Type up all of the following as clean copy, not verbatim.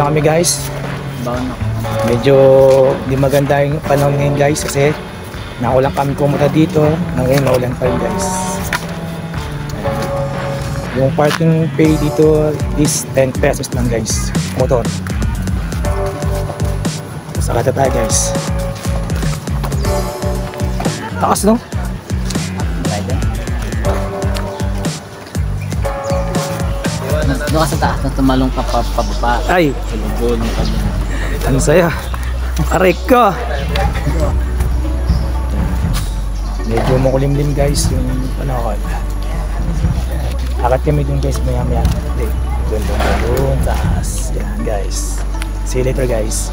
na kami guys. Medyo di maganda yung panahon ngayon guys kasi naulan kami pumunta dito. Ngayon naulan pa rin guys. Yung parking pay dito is 10 pesos lang guys. Motor. Saka tayo guys. Taas no? Doon ka sa taas na tumalong ka pababa. Ay! Tulog mo kami. Ano saya? Aray ka! Medyo makulimlim guys yung panahon. Akat kami dun guys maya maya. Doon taas. Yan guys. See you later guys.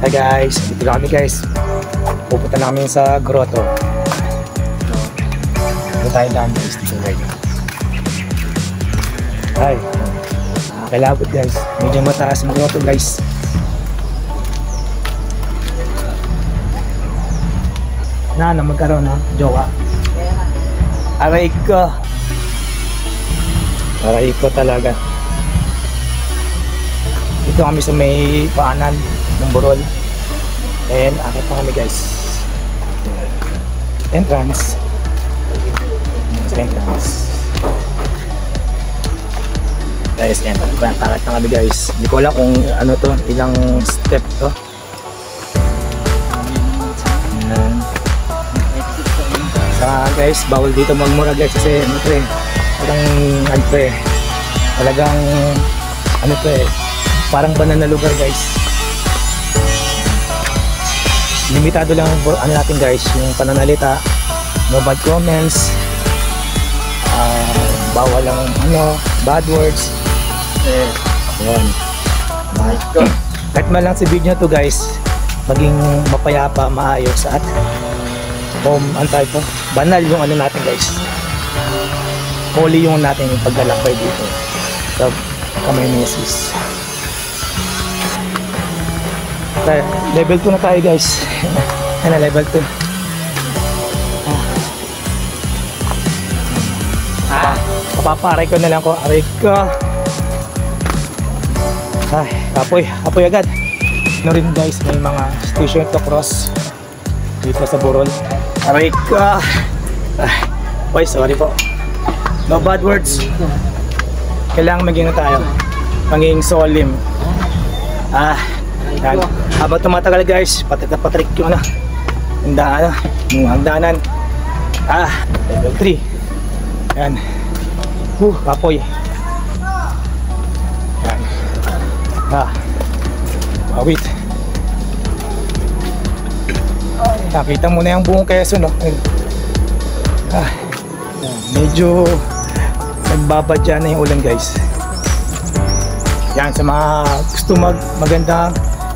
Hi guys, dito na kami guys. Pupunta namin sa grotto. Dito tayo daan guys, dito guys. Hi. Kalabot guys. Medyo mataas ang grotto guys. Na magkaroon na jowa. Aray ko. Aray ko talaga. Dito kami sa may paanan ng Burol. And akit pa kami guys. Entrance. Guys, entrance. Akit pa kami guys. Hindi ko alam kung ano to, ilang step to. Ayan. Saka guys, bawal dito magmura guys kasi ano to eh. Talagang ano to eh. Parang banan na lugar guys. Limitado lang ano natin guys, yung pananalita, no bad comments, bawal lang ano, bad words. Yan. Kahit man lang si video to guys, maging mapayapa, maayos at antay po, banal yung ano natin guys. Holy yung natin yung paglalakbay dito sa Kamay Mesis. Level 2 na tayo guys. Ano, level 2. Papaparay ko na lang ko. Aray ko. Ay, apoy agad. Ano rin guys, may mga station to cross dito sa Burol. Aray ko. Ay, sorry po. No bad words. Kailangan maging tayo. Maging solim. Yan. Habang tumatagal guys, patrik yung ano, yung hagdanan. Level 3. Yan. Kapoy. Yan. Wait. Nakita mo na yung buong Quezon, no? Medyo nagbabadya na yung ulan guys. Yan, sa mga gusto magandang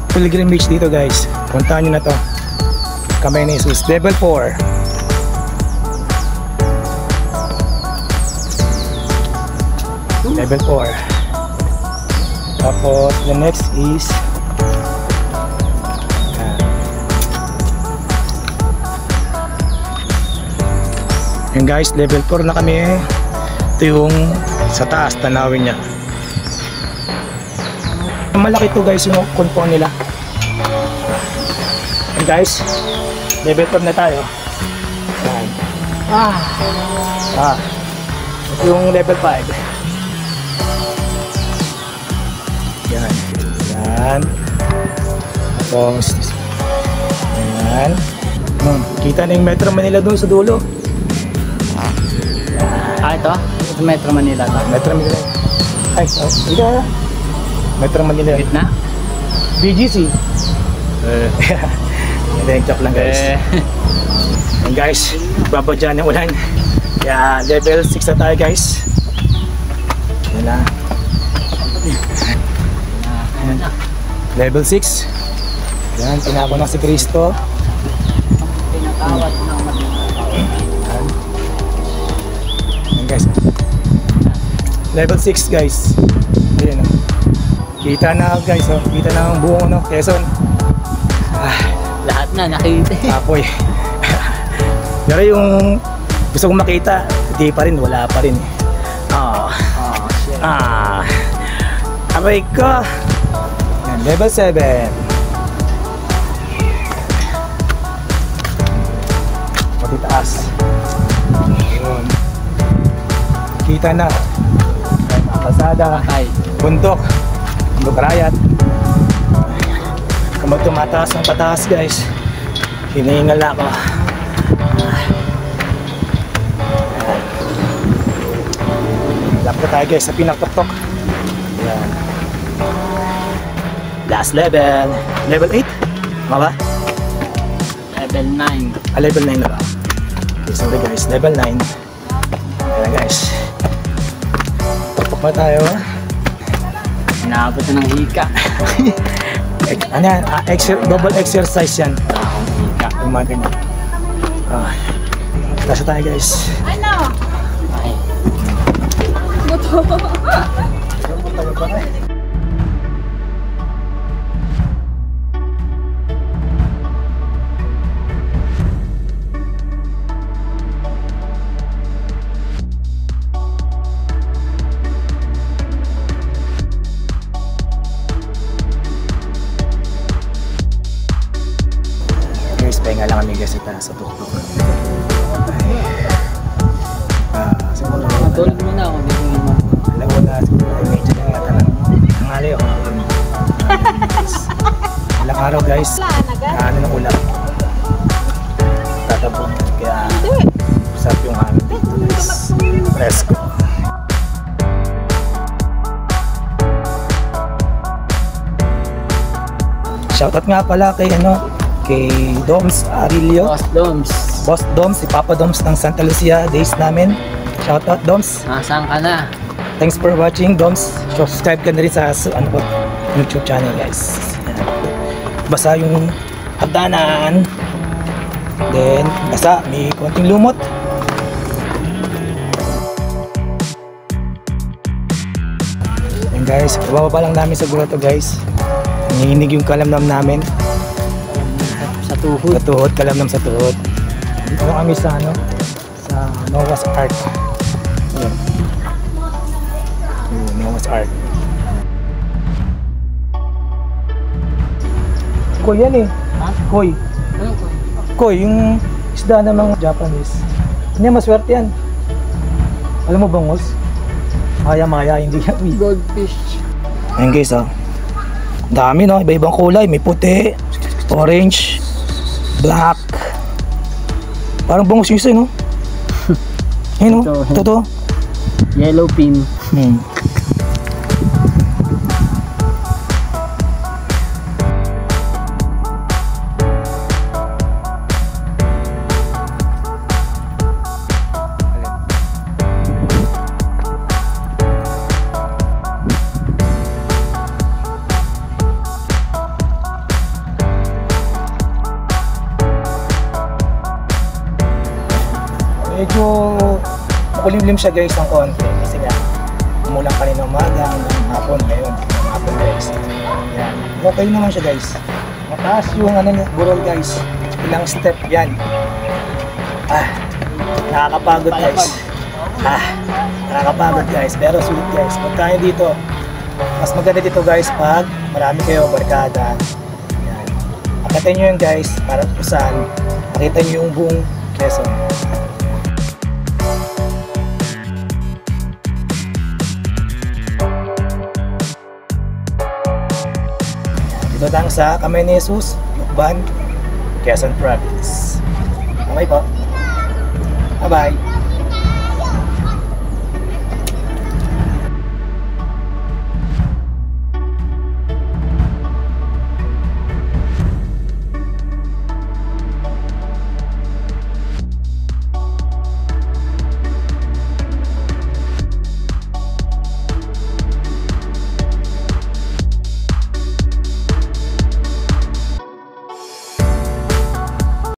pilgrimage dito guys, puntahan nyo na to, Kamay ni Jesus, level 4. Level 4. Tapos the next is yan guys, level 4 na kami. Ito yung sa taas, tanawin niya. Malaki to guys yung compound nila. And guys, level 4 na tayo. Yan. Ito yung level 5. Yan. Tapos, yan. Kita na yung Metro Manila doon sa dulo. Ito? Ito Metro Manila to. Metro Manila. Ay, dito na. Metro Manila. Gitna? BGC. Hindi, joke lang guys. And guys, babadya ng ulan. Kaya level 6 na tayo guys. Yan na. Level 6. Yan, tinako na si Cristo. Pinatawad ng Yan guys. Level 6 guys. Ayan, kita na guys, oh. Kita na ang buong Quezon. lahat na nakita. Apoy. Pero yung gusto kong makita, hindi pa rin, wala pa rin. Shit. Aray ko. Yan, level 7. Pati taas. Yun. Kita na. Mga kalsada, Ay, bundok, rayat. Kapag tumataas ang pataas guys, hinihingal na ako. Lap na tayo guys sa pinaktok-tok. Yan. Last level. Level 8? Maba? level 9. Level 9 na ba? Okay, sorry guys. Level 9. Ayan guys. Tok-tok na tayo. Inaabot na ng hika. Ano yan? Double exercise yan. Akong hika. Yung mga ganyan. Lasa tayo guys. Ano? Ay. Buto. Guys, pahinga lang kami guys sa tuktok. Siguro Matulog mo na ako. Bigyan mo. alam mo na, siguro medyo na yata lang. Ang hali ako. Ilang araw guys, ano ng ulam. Tatabon. Kaya sarap yung hangin dito guys. Fresco. Shoutout nga pala kay kay Doms Arilio. Boss Doms. Boss Doms, si Papa Doms ng Santa Lucia days namin. Shoutout Doms. Nasaan ka na? Thanks for watching Doms. Subscribe ka na rin sa YouTube channel guys. Basa yung hagdanan. Then basa, may konting lumot. And guys, bababa lang namin sa grotto guys. Nanginginig yung kalamnam namin. Sa tuhod. Sa tuhod, kalamnam sa tuhod. Dito kami sa sa Noah's Ark. Ayan. Noah's Ark. Koi yan eh. Ha? Koi. Ano ko? Koi, yung isda ng mga Japanese. Hindi, maswerte yan. Alam mo bang, Wals? Maya-maya, hindi yan. Goldfish. Ayan guys, dami no, iba-ibang kulay. May puti, orange, black. Parang bangus yung isa, no? Ayun, no? Totoo. Yellow pin. Medyo makulimlim siya guys ng konti kasi nga umulang kanina umaga hanggang hapon ngayon hapon guys. Yan. Okay naman siya guys. Mataas yung burol guys. Ilang step yan. Nakakapagod guys. Nakakapagod guys. Pero sweet guys. Pagkain dito, mas maganda dito guys pag marami kayo barkada. Yan. Akitin nyo yun guys para kung saan makita nyo yung buong Quezon. Dito lang sa Kamay ni Jesus, Lukban, Quezon Province. Okay po. Bye-bye.